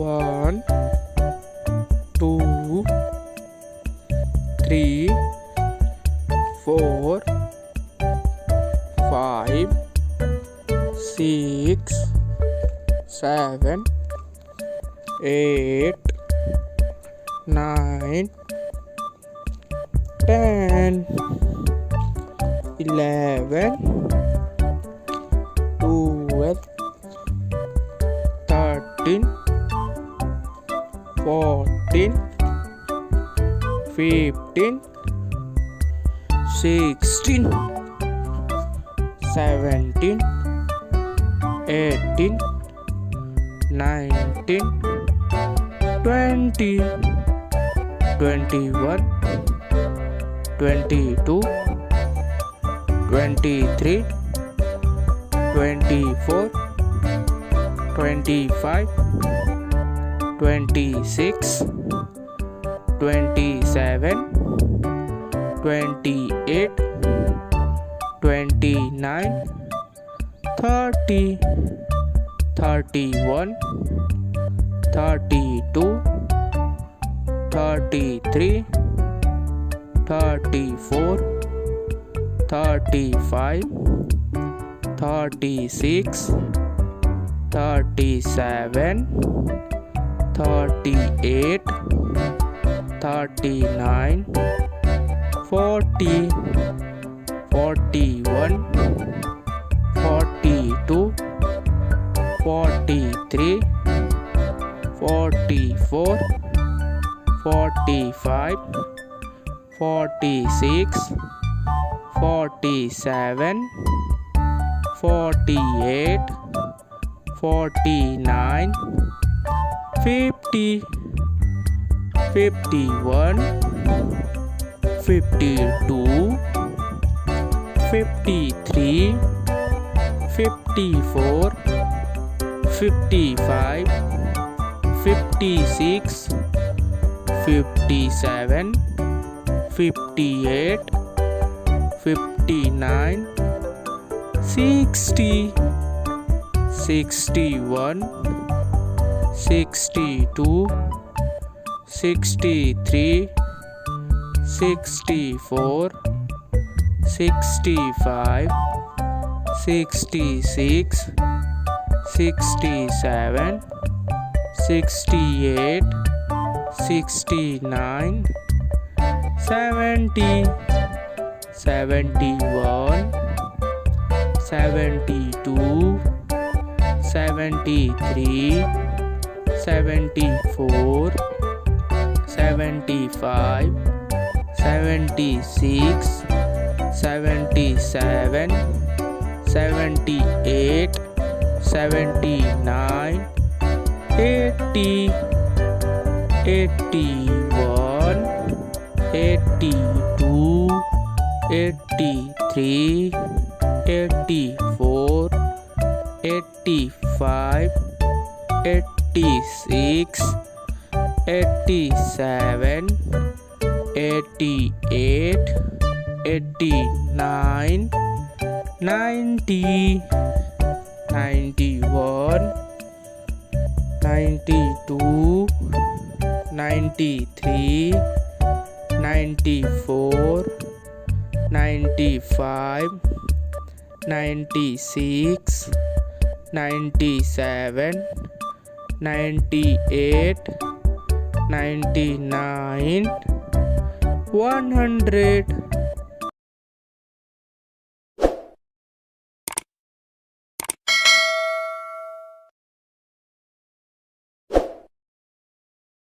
1 2 3 4 5 6 7 8 9 10 11 12 13 14 15 16 17 18 19 20 21 22 23 24 25 26 27 28 29 30 31 32 33 34 35 36 37 38 39 40 41 42 43 44 45 46 47 48 49 50 51 52 53 54 55 56 57 58 59 60 61 62 63 64 65 66 67 68 69 70 71 72 73 74 75 76 77 78 79 80 81 82 83 84 85 86 87 88 89 90 91 92 93 94 95 96 97 98 99 100